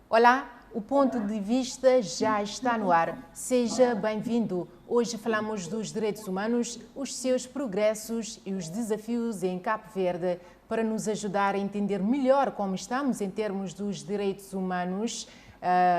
Olá, o ponto de vista já está no ar. Seja bem-vindo. Hoje falamos dos direitos humanos, os seus progressos e os desafios em Cabo Verde. Para nos ajudar a entender melhor como estamos em termos dos direitos humanos,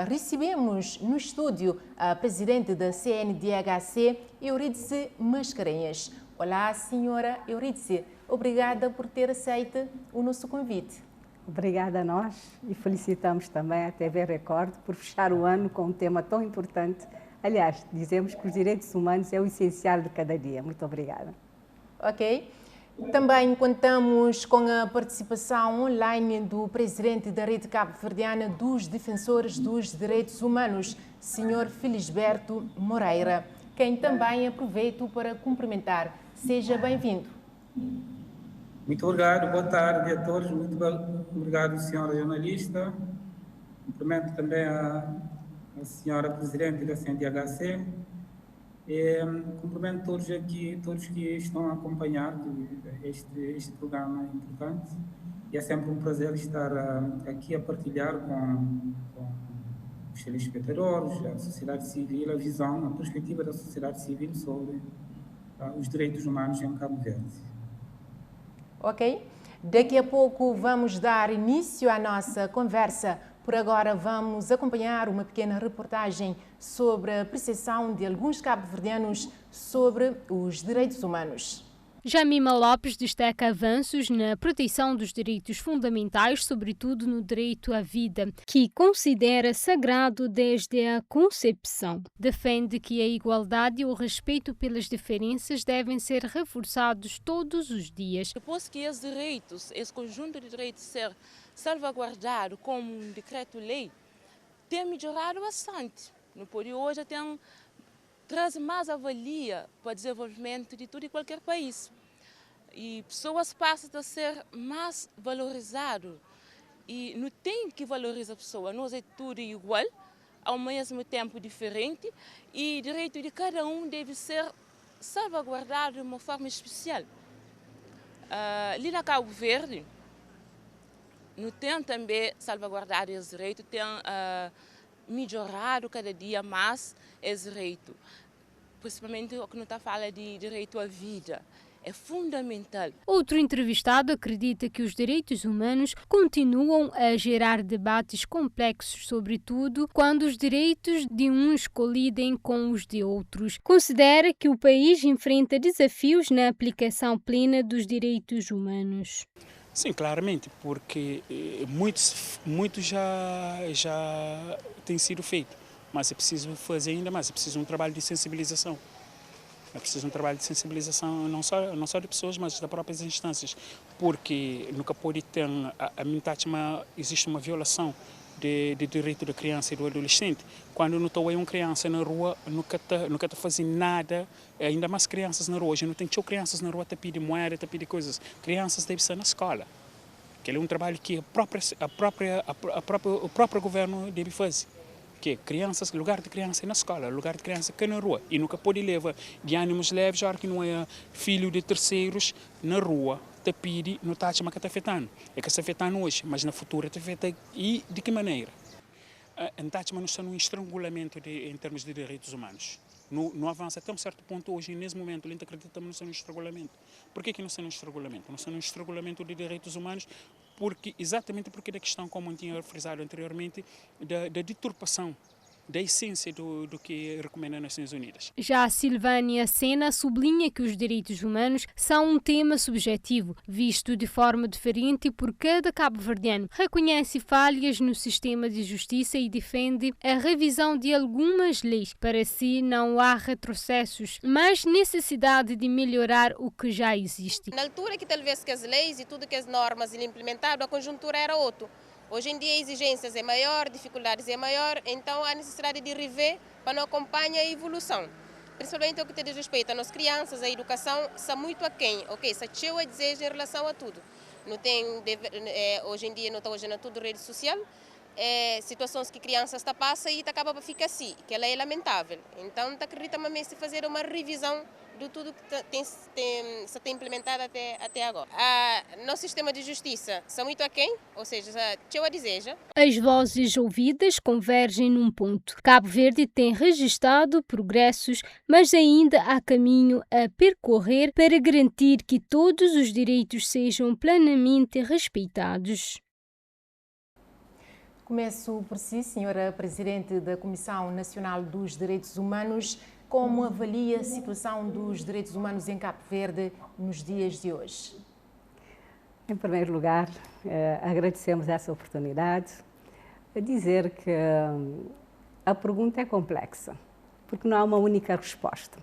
recebemos no estúdio a presidente da CNDHC, Eurídice Mascarenhas. Olá, senhora Eurídice. Obrigada por ter aceito o nosso convite. Obrigada a nós e felicitamos também a TV Record por fechar o ano com um tema tão importante. Aliás, dizemos que os direitos humanos é o essencial de cada dia. Muito obrigada. Ok. Também contamos com a participação online do presidente da Rede Cabo-Verdiana dos Defensores dos Direitos Humanos, Sr. Felisberto Moreira, quem também aproveito para cumprimentar. Seja bem-vindo. Muito obrigado, boa tarde a todos. Muito obrigado, senhora jornalista. Cumprimento também a senhora presidente da CNDHC. Cumprimento todos aqui, todos que estão a acompanhar este programa importante. E é sempre um prazer estar aqui a partilhar com os telespectadores, a sociedade civil, a visão, a perspectiva da sociedade civil sobre os direitos humanos em Cabo Verde. Ok? Daqui a pouco vamos dar início à nossa conversa. Por agora vamos acompanhar uma pequena reportagem sobre a percepção de alguns cabo-verdianos sobre os direitos humanos. Jamima Lopes destaca avanços na proteção dos direitos fundamentais, sobretudo no direito à vida, que considera sagrado desde a concepção. Defende que a igualdade e o respeito pelas diferenças devem ser reforçados todos os dias. Depois que esses direitos, esse conjunto de direitos ser salvaguardado como um decreto-lei, tem melhorado bastante. No período hoje traz mais avalia para o desenvolvimento de todo e qualquer país. E pessoas passam a ser mais valorizadas. E não tem que valorizar a pessoa, nós é tudo igual, ao mesmo tempo diferente, e o direito de cada um deve ser salvaguardado de uma forma especial. Ali na Cabo Verde, não tem também salvaguardar esse direito, tem melhorado cada dia mais esse direito. Principalmente o que não está falando de direito à vida. É fundamental. Outro entrevistado acredita que os direitos humanos continuam a gerar debates complexos, sobretudo quando os direitos de uns colidem com os de outros. Considera que o país enfrenta desafios na aplicação plena dos direitos humanos. Sim, claramente, porque muito já tem sido feito, mas é preciso fazer ainda mais, é preciso um trabalho de sensibilização. É preciso um trabalho de sensibilização não só de pessoas, mas das próprias instâncias, porque nunca pode ter, existe uma violação de direito da criança e do adolescente. Quando não estou uma criança na rua, nunca está fazendo nada, ainda mais crianças na rua. Hoje não tem crianças na rua a pedir moeda, a pedir coisas. Crianças devem ser na escola. Que é um trabalho que o próprio governo deve fazer. Que crianças, lugar de criança é na escola, lugar de criança é na rua. E nunca pode levar de ânimos leves, já que não é filho de terceiros na rua. Te pede, não está a que afetando. É que está afetando hoje, mas na futura está afetando. E de que maneira? Então, não está num estrangulamento em termos de direitos humanos. Não avança até um certo ponto hoje, nesse momento, ele acredita que não está num estrangulamento. Por que não está num estrangulamento? Não está num estrangulamento de direitos humanos, exatamente porque da questão, como eu tinha frisado anteriormente, da deturpação da essência do que recomenda as Nações Unidas. Já Silvânia Sena sublinha que os direitos humanos são um tema subjetivo, visto de forma diferente por cada cabo-verdiano. Reconhece falhas no sistema de justiça e defende a revisão de algumas leis. Para si, não há retrocessos, mas necessidade de melhorar o que já existe. Na altura que talvez que as leis e tudo que as normas ele implementado, a conjuntura era outra. Hoje em dia a exigências é maior, dificuldades é maior, então há necessidade de rever para não acompanhar a evolução. Principalmente o que diz respeito às nossas crianças, a educação está muito aquém, ok? Está cheio a desejo em relação a tudo. Não tem, hoje em dia não está hoje na tudo rede social situações que crianças passam e acaba por ficar assim, que ela é lamentável. Então, acredito mesmo se fazer uma revisão de tudo que se tem implementado até agora. Nosso sistema de justiça está muito aquém, ou seja, eu a desejo. As vozes ouvidas convergem num ponto. Cabo Verde tem registrado progressos, mas ainda há caminho a percorrer para garantir que todos os direitos sejam plenamente respeitados. Começo por si, senhora Presidente da Comissão Nacional dos Direitos Humanos. Como avalia a situação dos direitos humanos em Cabo Verde nos dias de hoje? Em primeiro lugar, agradecemos essa oportunidade a dizer que a pergunta é complexa, porque não há uma única resposta.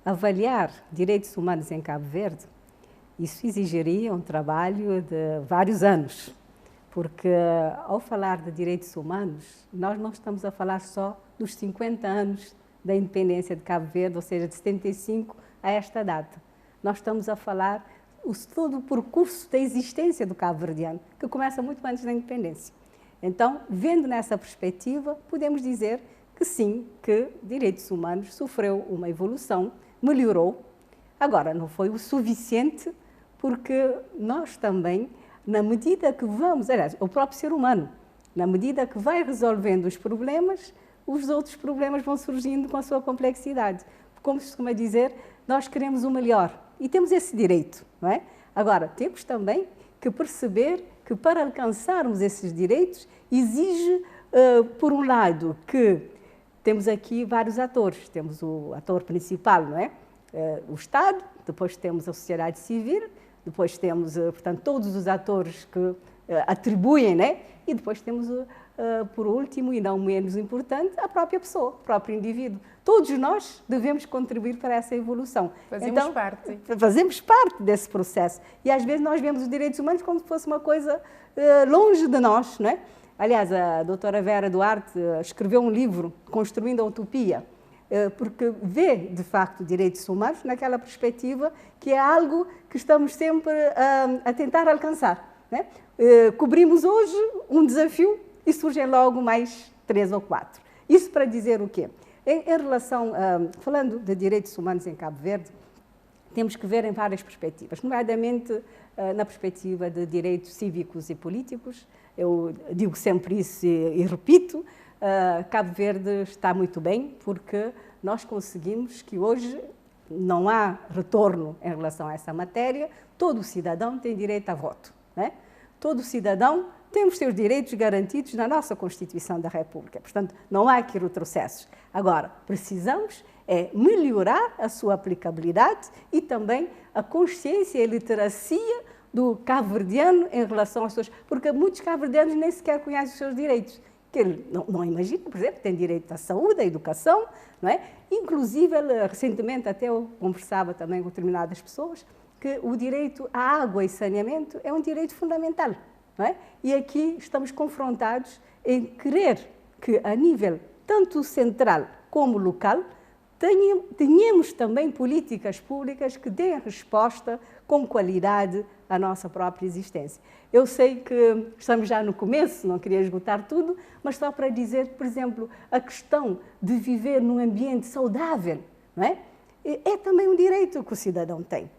Avaliar direitos humanos em Cabo Verde, isso exigiria um trabalho de vários anos, porque ao falar de direitos humanos, nós não estamos a falar só dos 50 anos da independência de Cabo Verde, ou seja, de 75 a esta data. Nós estamos a falar todo o percurso da existência do cabo-verdiano, que começa muito antes da independência. Então, vendo nessa perspectiva, podemos dizer que sim, que direitos humanos sofreu uma evolução, melhorou. Agora, não foi o suficiente, porque nós também, na medida que vamos, aliás, o próprio ser humano, na medida que vai resolvendo os problemas, os outros problemas vão surgindo com a sua complexidade. Como se costuma dizer, nós queremos o melhor e temos esse direito, não é? Agora, temos também que perceber que para alcançarmos esses direitos exige, por um lado, que temos aqui vários atores. Temos o ator principal, não é? O Estado, depois temos a sociedade civil, depois temos, portanto, todos os atores que atribuem, né? E depois temos, por último e não menos importante, a própria pessoa, o próprio indivíduo. Todos nós devemos contribuir para essa evolução. Fazemos parte desse processo. E às vezes nós vemos os direitos humanos como se fosse uma coisa longe de nós, não é? Aliás, a doutora Vera Duarte escreveu um livro, Construindo a Utopia, porque vê, de facto, direitos humanos naquela perspectiva que é algo que estamos sempre a tentar alcançar, né? Cobrimos hoje um desafio e surgem logo mais 3 ou 4. Isso para dizer o quê? Em relação, falando de direitos humanos em Cabo Verde, temos que ver em várias perspectivas, nomeadamente na perspectiva de direitos cívicos e políticos. Eu digo sempre isso e repito, Cabo Verde está muito bem porque nós conseguimos que hoje não há retorno em relação a essa matéria, todo cidadão tem direito a voto, né? Todo cidadão tem os seus direitos garantidos na nossa Constituição da República. Portanto, não há aqui retrocessos. Agora, precisamos melhorar a sua aplicabilidade e também a consciência e a literacia do cabo-verdiano em relação às suas... Porque muitos cabo-verdianos nem sequer conhecem os seus direitos. Que ele não imagina, por exemplo, tem direito à saúde, à educação, não é? Inclusive, recentemente até eu conversava também com determinadas pessoas que o direito à água e saneamento é um direito fundamental, não é? E aqui estamos confrontados em querer que, a nível tanto central como local, tenhamos também políticas públicas que deem resposta com qualidade à nossa própria existência. Eu sei que estamos já no começo, não queria esgotar tudo, mas só para dizer que, por exemplo, a questão de viver num ambiente saudável, não é? É também um direito que o cidadão tem.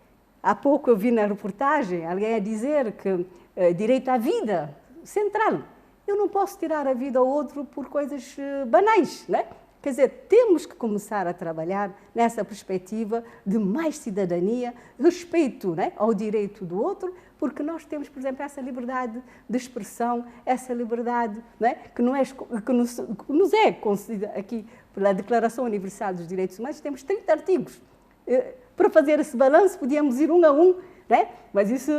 Há pouco eu vi na reportagem alguém a dizer que direito à vida, central. Eu não posso tirar a vida ao outro por coisas banais, não é? Quer dizer, temos que começar a trabalhar nessa perspectiva de mais cidadania, respeito, né, ao direito do outro, porque nós temos, por exemplo, essa liberdade de expressão, essa liberdade, né, que nos é concedida aqui pela Declaração Universal dos Direitos Humanos. Temos 30 artigos. Para fazer esse balanço, podíamos ir um a um, né? Mas isso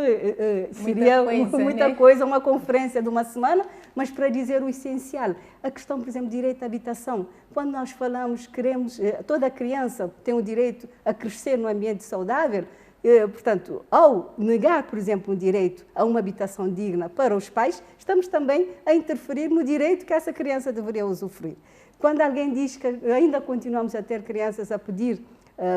seria muita coisa, uma conferência de uma semana, mas para dizer o essencial, a questão, por exemplo, de direito à habitação. Quando nós falamos, queremos, toda criança tem o direito a crescer num ambiente saudável, portanto, ao negar, por exemplo, um direito a uma habitação digna para os pais, estamos também a interferir no direito que essa criança deveria usufruir. Quando alguém diz que ainda continuamos a ter crianças a pedir,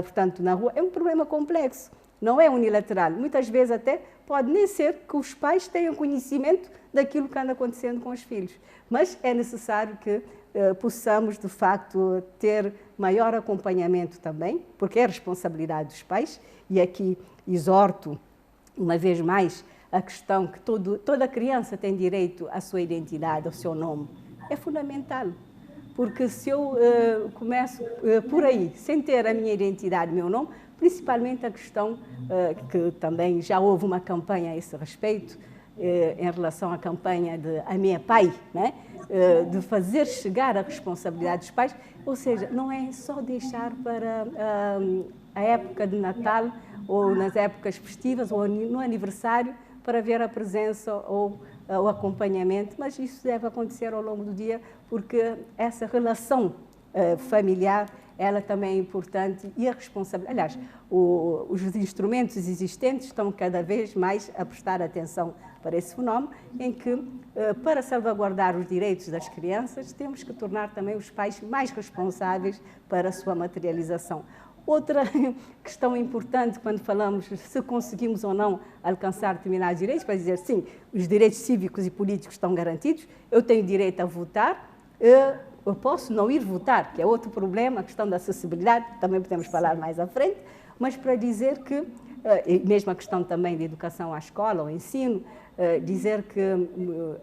portanto, na rua, é um problema complexo. não é unilateral. Muitas vezes até pode nem ser que os pais tenham conhecimento daquilo que anda acontecendo com os filhos, mas é necessário que possamos, de facto, ter maior acompanhamento também, porque é responsabilidade dos pais, e aqui exorto, uma vez mais, a questão que toda criança tem direito à sua identidade, ao seu nome. É fundamental, porque se eu começo por aí, sem ter a minha identidade, meu nome, principalmente a questão que também já houve uma campanha a esse respeito, em relação à campanha de A Minha Pai, né? De fazer chegar a responsabilidade dos pais, ou seja, não é só deixar para a época de Natal ou nas épocas festivas ou no aniversário para ver a presença ou o acompanhamento, mas isso deve acontecer ao longo do dia, porque essa relação familiar, ela também é importante, e a responsabilidade. Aliás, os instrumentos existentes estão cada vez mais a prestar atenção para esse fenómeno, em que, para salvaguardar os direitos das crianças, temos que tornar também os pais mais responsáveis para a sua materialização. Outra questão importante quando falamos se conseguimos ou não alcançar determinados direitos, para dizer sim, os direitos cívicos e políticos estão garantidos, eu tenho direito a votar, eu posso não ir votar, que é outro problema, a questão da acessibilidade, também podemos falar mais à frente, mas para dizer que, mesmo a questão também de educação à escola, ao ensino, dizer que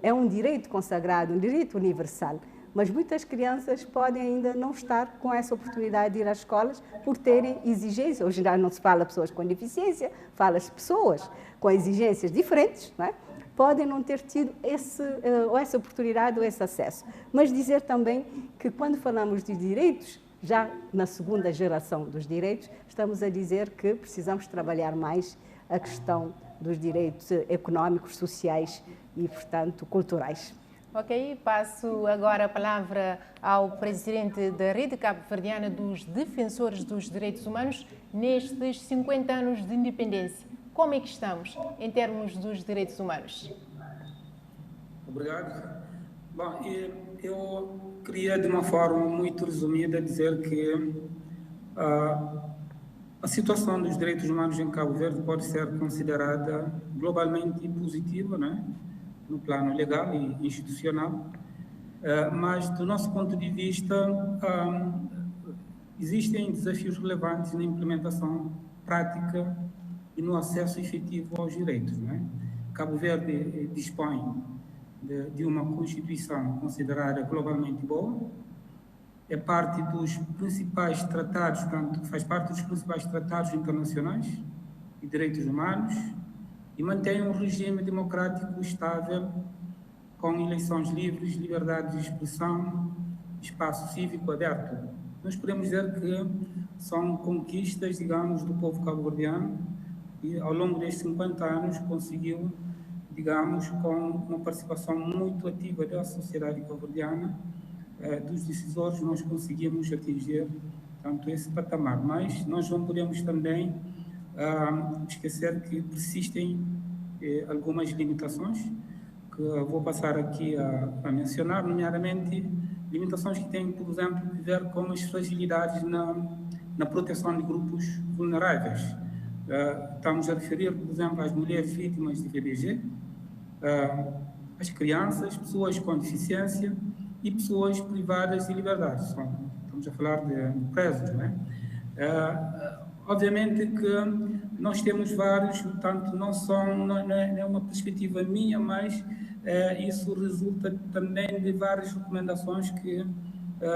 é um direito consagrado, um direito universal, mas muitas crianças podem ainda não estar com essa oportunidade de ir às escolas por terem exigências. Hoje já não se fala de pessoas com deficiência, fala-se de pessoas com exigências diferentes, não é? Podem não ter tido essa oportunidade ou esse acesso. Mas dizer também que quando falamos de direitos, já na segunda geração dos direitos, estamos a dizer que precisamos trabalhar mais a questão dos direitos económicos, sociais e, portanto, culturais. Ok, passo agora a palavra ao presidente da Rede Cabo-Verdiana dos Defensores dos Direitos Humanos nestes 50 anos de independência. Como é que estamos em termos dos direitos humanos? Obrigado. Bom, eu queria, de uma forma muito resumida, dizer que a situação dos direitos humanos em Cabo Verde pode ser considerada globalmente positiva, né? No plano legal e institucional, mas, do nosso ponto de vista, existem desafios relevantes na implementação prática e no acesso efetivo aos direitos, né? Cabo Verde dispõe de uma Constituição considerada globalmente boa, é parte dos principais tratados, portanto, faz parte dos principais tratados internacionais de direitos humanos e mantém um regime democrático estável com eleições livres, liberdade de expressão, espaço cívico aberto. Nós podemos dizer que são conquistas, digamos, do povo cabo-verdiano e, ao longo destes 50 anos, conseguiu, digamos, com uma participação muito ativa da sociedade cabo-verdiana, dos decisores, nós conseguimos atingir, tanto esse patamar. Mas nós não podemos também esquecer que persistem algumas limitações, que vou passar aqui a mencionar, nomeadamente limitações que têm, por exemplo, a ver com as fragilidades na proteção de grupos vulneráveis. Estamos a referir, por exemplo, às mulheres vítimas de VDG, as crianças, pessoas com deficiência e pessoas privadas de liberdade. Estamos a falar de presos, né? Obviamente que nós temos vários, portanto, não é uma perspectiva minha, mas isso resulta também de várias recomendações que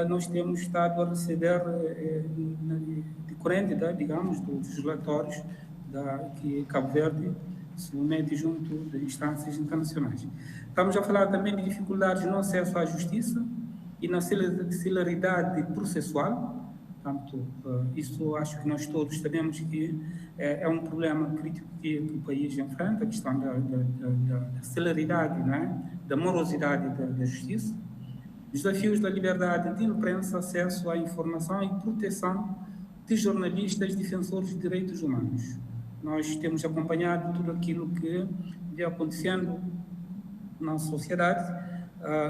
nós temos estado a receber decorrente, digamos, dos relatórios que Cabo Verde submete junto de instâncias internacionais. Estamos a falar também de dificuldades no acesso à justiça e na celeridade processual. Portanto, isso acho que nós todos sabemos que é um problema crítico que o país enfrenta, a questão da celeridade, né? Da morosidade da justiça, desafios da liberdade de imprensa, acesso à informação e proteção de jornalistas defensores de direitos humanos. Nós temos acompanhado tudo aquilo que vem acontecendo na sociedade.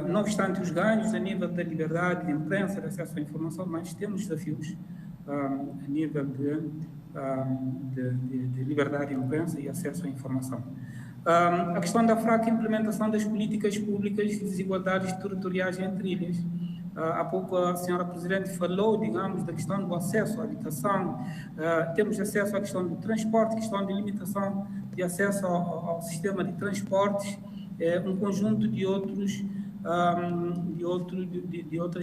Não obstante os ganhos a nível da liberdade de imprensa, de acesso à informação, mas temos desafios a nível de liberdade de imprensa e acesso à informação. A questão da fraca implementação das políticas públicas e desigualdades territoriais entre ilhas. Há pouco a senhora Presidente falou, digamos, da questão do acesso à habitação, temos acesso à questão do transporte, questão de limitação de acesso ao sistema de transportes, um conjunto de outras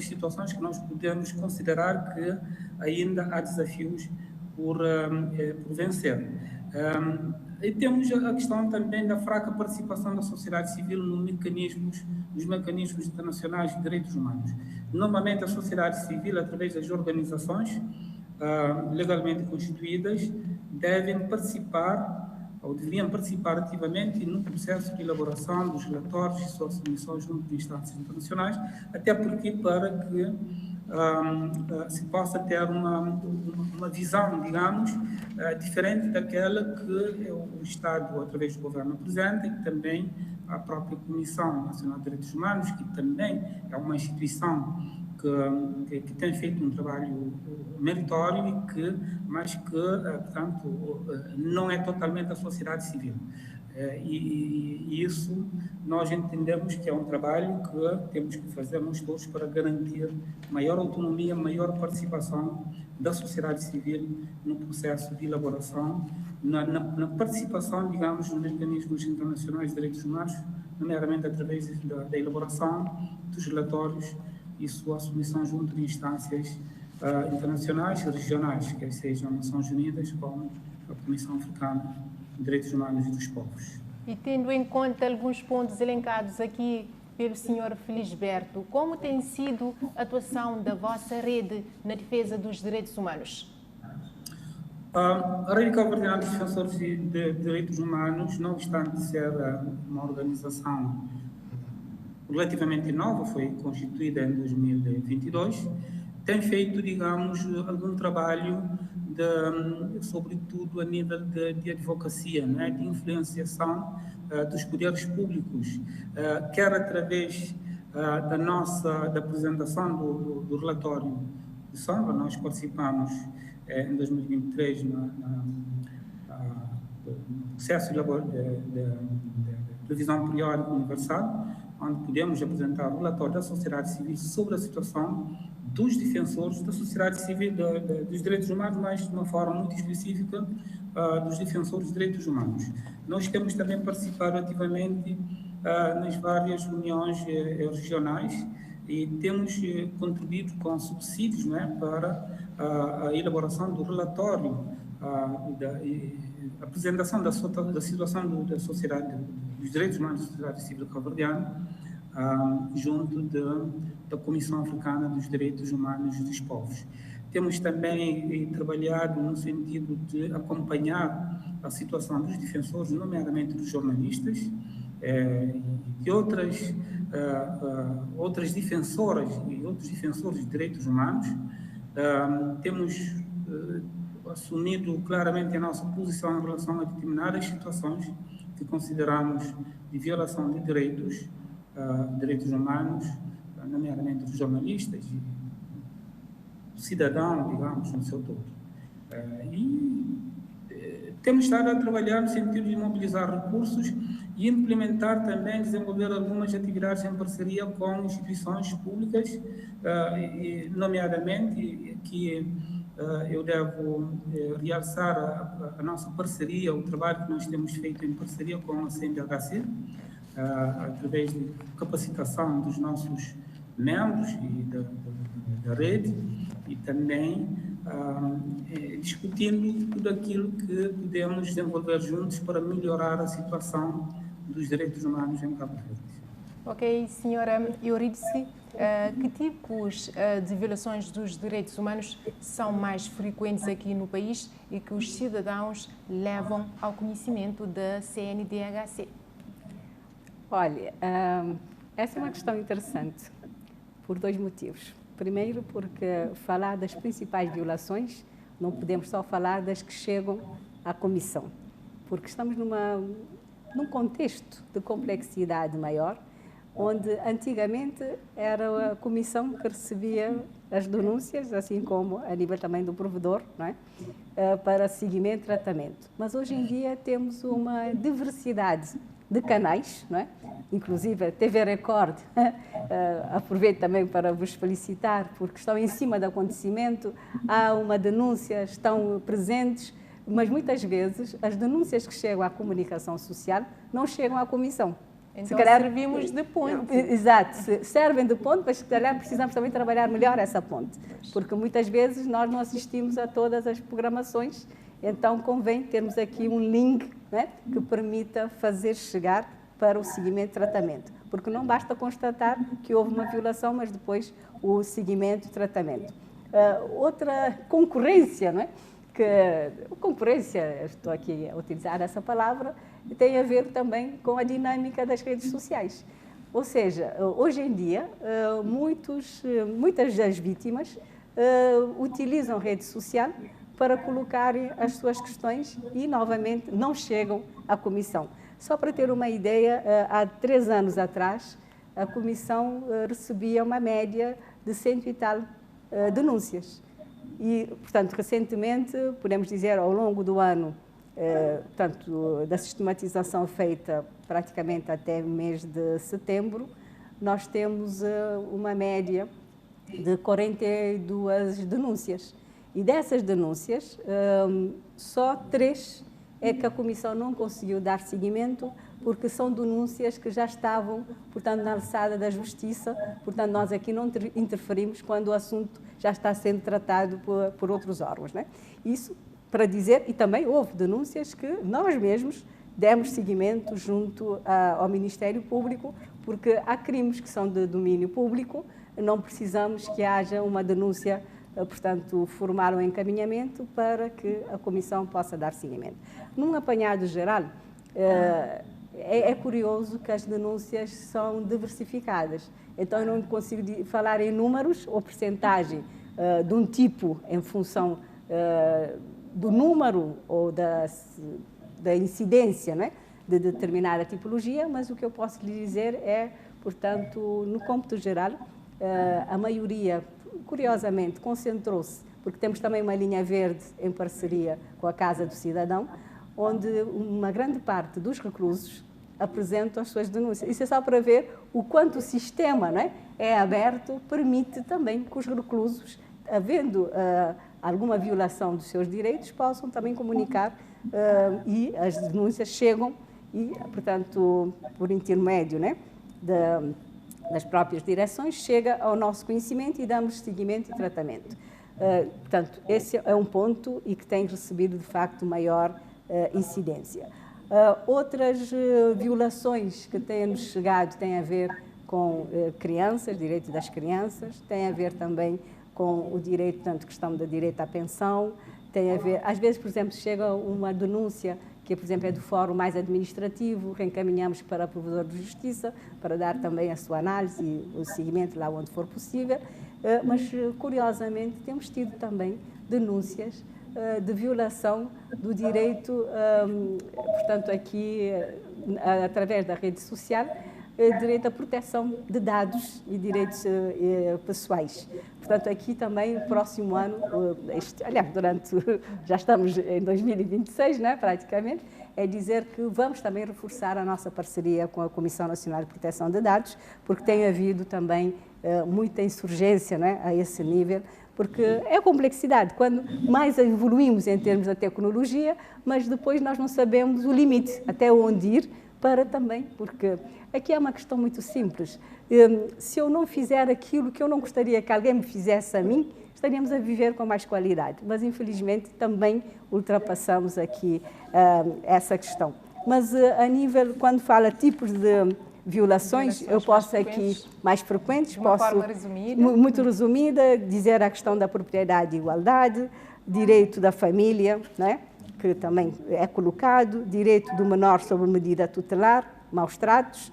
situações que nós podemos considerar que ainda há desafios por vencer. E temos a questão também da fraca participação da sociedade civil nos mecanismos internacionais de direitos humanos. Normalmente a sociedade civil, através das organizações legalmente constituídas, deveriam participar ativamente no processo de elaboração dos relatórios e suas submissões junto de instâncias internacionais, até porque para que se possa ter uma visão, digamos, diferente daquela que o Estado, através do governo, apresenta, e que também a própria Comissão Nacional de Direitos Humanos, que também é uma instituição que tem feito um trabalho meritório mas que, portanto, não é totalmente a sociedade civil. E isso nós entendemos que é um trabalho que temos que fazer nós todos para garantir maior autonomia, maior participação da sociedade civil no processo de elaboração, na participação, digamos, nos mecanismos internacionais de direitos humanos, nomeadamente através da elaboração dos relatórios e sua submissão junto de instâncias internacionais e regionais, quer sejam Nações Unidas como a Comissão Africana de Direitos Humanos e dos Povos. E tendo em conta alguns pontos elencados aqui pelo Sr. Felisberto, como tem sido a atuação da vossa rede na defesa dos direitos humanos? A Rede Cabo-Verdiana dos Defensores de Direitos Humanos, não obstante ser uma organização relativamente nova, foi constituída em 2022, tem feito, digamos, algum trabalho, sobretudo a nível de advocacia, né, de influenciação dos poderes públicos, quer através da apresentação do relatório de SONVA. Nós participamos em 2023 no processo de revisão periódica universal, onde podemos apresentar o relatório da sociedade civil sobre a situação dos defensores da sociedade civil dos direitos humanos, mas de uma forma muito específica dos defensores dos direitos humanos. Nós temos também participado ativamente nas várias reuniões regionais e temos contribuído com subsídios, né, para a elaboração do relatório a apresentação da situação da sociedade, dos direitos humanos da sociedade civil cabo-verdiana, junto da Comissão Africana dos Direitos Humanos dos Povos. Temos também trabalhado no sentido de acompanhar a situação dos defensores, nomeadamente dos jornalistas, e outras defensoras e outros defensores de direitos humanos. Temos assumido claramente a nossa posição em relação a determinadas situações que consideramos de violação de direitos humanos, nomeadamente dos jornalistas e do cidadão, digamos, no seu todo. Temos estado a trabalhar no sentido de mobilizar recursos e implementar também, desenvolver algumas atividades em parceria com instituições públicas, nomeadamente que eu devo realçar a nossa parceria, o trabalho que nós temos feito em parceria com a CNDHC, através de capacitação dos nossos membros e da rede, e também discutindo tudo aquilo que podemos desenvolver juntos para melhorar a situação dos direitos humanos em Cabo Verde. Ok, senhora Euridice, que tipos de violações dos direitos humanos são mais frequentes aqui no país e que os cidadãos levam ao conhecimento da CNDHC? Olha, essa é uma questão interessante por dois motivos. Primeiro, porque falar das principais violações, não podemos só falar das que chegam à comissão, porque estamos num contexto de complexidade maior, onde antigamente era a comissão que recebia as denúncias, assim como a nível também do provedor, não é? Para seguimento e tratamento. Mas hoje em dia temos uma diversidade de canais, não é? Inclusive a TV Record, aproveito também para vos felicitar, porque estão em cima do acontecimento, há uma denúncia, estão presentes, mas muitas vezes as denúncias que chegam à comunicação social não chegam à comissão. Então servimos de ponte. Exato, servem de ponte, mas se calhar precisamos também trabalhar melhor essa ponte, porque muitas vezes nós não assistimos a todas as programações, então convém termos aqui um link, né, que permita fazer chegar para o seguimento e tratamento, porque não basta constatar que houve uma violação, mas depois o seguimento e tratamento. Outra concorrência, não é? Concorrência, estou aqui a utilizar essa palavra, tem a ver também com a dinâmica das redes sociais. Ou seja, hoje em dia, muitas das vítimas utilizam a rede social para colocarem as suas questões e, novamente, não chegam à comissão. Só para ter uma ideia, há 3 anos atrás, a comissão recebia uma média de 100 e tal denúncias. E, portanto, recentemente, podemos dizer, ao longo do ano, portanto, da sistematização feita praticamente até o mês de setembro, nós temos uma média de 42 denúncias. E dessas denúncias, só 3 é que a Comissão não conseguiu dar seguimento, porque são denúncias que já estavam, portanto, na alçada da Justiça. Portanto, nós aqui não interferimos quando o assunto já está sendo tratado por outros órgãos, né? Isso para dizer, e também houve denúncias que nós mesmos demos seguimento junto ao Ministério Público, porque há crimes que são de domínio público, não precisamos que haja uma denúncia, portanto, formar um encaminhamento para que a Comissão possa dar seguimento. Num apanhado geral, é curioso que as denúncias são diversificadas. Então, eu não consigo falar em números ou percentagem de um tipo em função do número ou da incidência, né, de determinada tipologia, mas o que eu posso lhe dizer é, portanto, no cômputo geral, a maioria, curiosamente, concentrou-se, porque temos também uma linha verde em parceria com a Casa do Cidadão, onde uma grande parte dos reclusos apresentam as suas denúncias. Isso é só para ver o quanto o sistema, né, é aberto, permite também que os reclusos, havendo alguma violação dos seus direitos, possam também comunicar e as denúncias chegam e, portanto, por intermédio, né, das próprias direções, chega ao nosso conhecimento e damos seguimento e tratamento. Portanto, esse é um ponto e que tem recebido, de facto, maior incidência. Outras violações que têm-nos chegado têm a ver com crianças, direito das crianças, tem a ver também com o direito, tanto questão do direito à pensão, tem a ver, às vezes, por exemplo, chega uma denúncia que, por exemplo, é do fórum mais administrativo, reencaminhamos para o provedor de justiça, para dar também a sua análise e o seguimento lá onde for possível, mas, curiosamente, temos tido também denúncias de violação do direito, portanto, aqui, através da rede social, direito à proteção de dados e direitos pessoais. Portanto, aqui também, o próximo ano, aliás, já estamos em 2026, né, praticamente, é dizer que vamos também reforçar a nossa parceria com a Comissão Nacional de Proteção de Dados, porque tem havido também muita insurgência, né, a esse nível, porque é a complexidade, quando mais evoluímos em termos da tecnologia, mas depois nós não sabemos o limite, até onde ir, para também, porque aqui é uma questão muito simples. Se eu não fizer aquilo que eu não gostaria que alguém me fizesse a mim, estaríamos a viver com mais qualidade. Mas, infelizmente, também ultrapassamos aqui essa questão. Mas, a nível, quando fala tipos de violações, eu posso aqui, mais frequentes, de uma forma resumida. Muito resumida, dizer a questão da propriedade e igualdade, direito da família, né, que também é colocado, direito do menor sobre medida tutelar, maus tratos,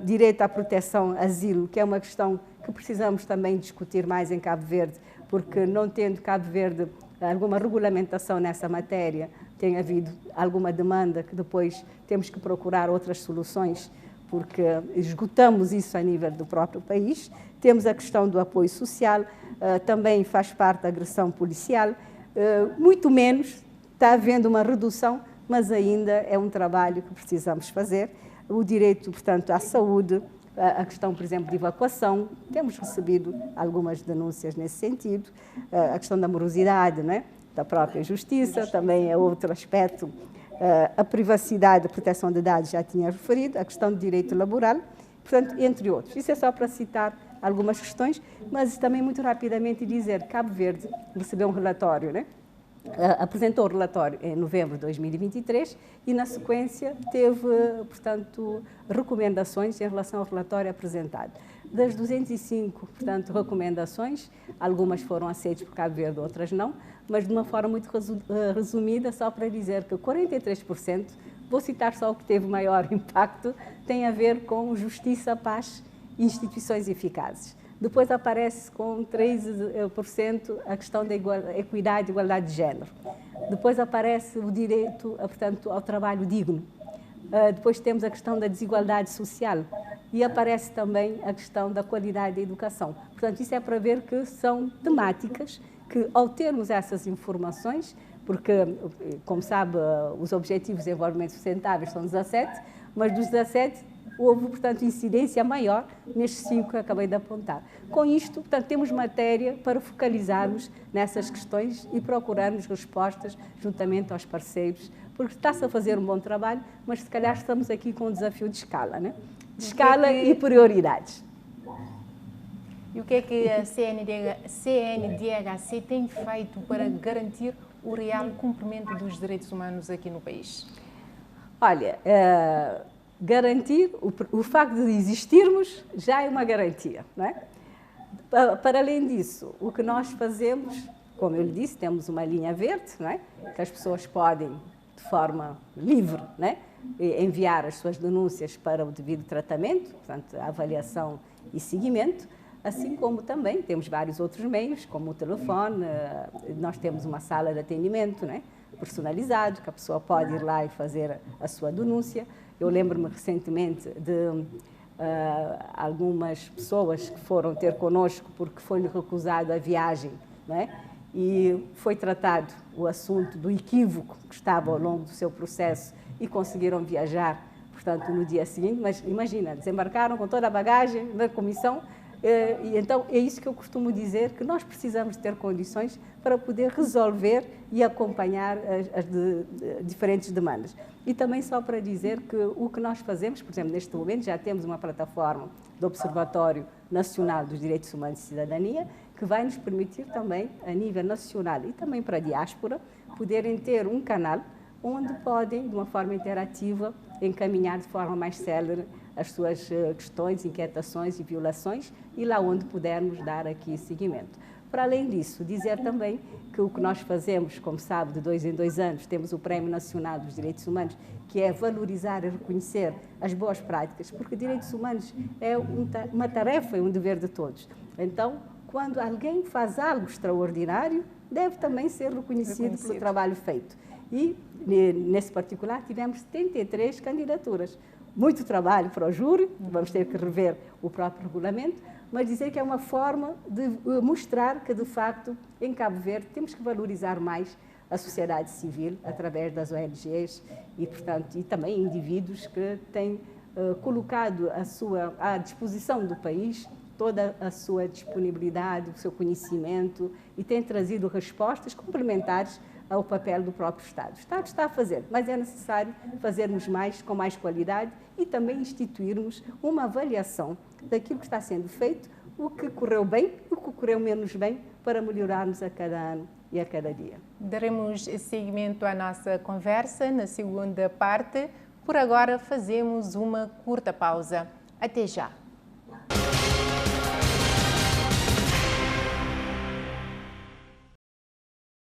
direito à proteção, asilo, que é uma questão que precisamos também discutir mais em Cabo Verde, porque não tendo Cabo Verde alguma regulamentação nessa matéria, tem havido alguma demanda que depois temos que procurar outras soluções porque esgotamos isso a nível do próprio país. Temos a questão do apoio social, também faz parte da agressão policial. Muito menos, está havendo uma redução, mas ainda é um trabalho que precisamos fazer. O direito, portanto, à saúde, a questão, por exemplo, de evacuação, temos recebido algumas denúncias nesse sentido. A questão da morosidade, né, da própria justiça, também é outro aspecto. A privacidade, a proteção de dados, já tinha referido, a questão do direito laboral, portanto, entre outros. Isso é só para citar algumas questões, mas também muito rapidamente dizer que Cabo Verde recebeu um relatório, né? Apresentou o relatório em novembro de 2023 e, na sequência, teve, portanto, recomendações em relação ao relatório apresentado. Das 205, portanto, recomendações, algumas foram aceitas por Cabo Verde, outras não, mas de uma forma muito resumida, só para dizer que 43%, vou citar só o que teve maior impacto, tem a ver com justiça, paz e instituições eficazes. Depois aparece com 3% a questão da equidade e igualdade de género. Depois aparece o direito, portanto, ao trabalho digno. Depois temos a questão da desigualdade social e aparece também a questão da qualidade da educação. Portanto, isso é para ver que são temáticas que, ao termos essas informações, porque, como sabe, os Objetivos de Desenvolvimento Sustentável são 17, mas dos 17 houve, portanto, incidência maior nestes 5 que acabei de apontar. Com isto, portanto, temos matéria para focalizarmos nessas questões e procurarmos respostas juntamente aos parceiros, porque está-se a fazer um bom trabalho, mas se calhar estamos aqui com um desafio de escala, né? De escala e prioridades. E o que é que a CNDHC tem feito para garantir o real cumprimento dos direitos humanos aqui no país? Olha, garantir, o facto de existirmos já é uma garantia, não é? Para além disso, o que nós fazemos, como eu lhe disse, temos uma linha verde, não é? Que as pessoas podem, de forma livre, não é? Enviar as suas denúncias para o devido tratamento, portanto, avaliação e seguimento, assim como também temos vários outros meios, como o telefone, nós temos uma sala de atendimento, não é? Personalizado, que a pessoa pode ir lá e fazer a sua denúncia. Eu lembro-me recentemente de algumas pessoas que foram ter connosco porque foi-lhe recusado a viagem, não é? E foi tratado o assunto do equívoco que estava ao longo do seu processo e conseguiram viajar, portanto, no dia seguinte. Mas imagina, desembarcaram com toda a bagagem da comissão. E então é isso que eu costumo dizer, que nós precisamos ter condições para poder resolver e acompanhar as diferentes demandas. E também só para dizer que o que nós fazemos, por exemplo, neste momento já temos uma plataforma do Observatório Nacional dos Direitos Humanos e Cidadania, que vai nos permitir também, a nível nacional e também para a diáspora, poderem ter um canal onde podem, de uma forma interativa, encaminhar de forma mais célere as suas questões, inquietações e violações e lá onde pudermos dar aqui seguimento. Para além disso, dizer também que o que nós fazemos, como sabe, de 2 em 2 anos, temos o Prémio Nacional dos Direitos Humanos, que é valorizar e reconhecer as boas práticas, porque direitos humanos é uma tarefa e um dever de todos. Então, quando alguém faz algo extraordinário, deve também ser reconhecido pelo trabalho feito. E, nesse particular, tivemos 73 candidaturas. Muito trabalho para o júri, vamos ter que rever o próprio regulamento, mas dizer que é uma forma de mostrar que, de facto, em Cabo Verde temos que valorizar mais a sociedade civil através das ONGs e, portanto, e também indivíduos que têm colocado à disposição do país toda a sua disponibilidade, o seu conhecimento e têm trazido respostas complementares ao papel do próprio Estado. O Estado está a fazer, mas é necessário fazermos mais, com mais qualidade e também instituirmos uma avaliação daquilo que está sendo feito, o que correu bem, o que correu menos bem, para melhorarmos a cada ano e a cada dia. Daremos seguimento à nossa conversa na segunda parte. Por agora, fazemos uma curta pausa. Até já!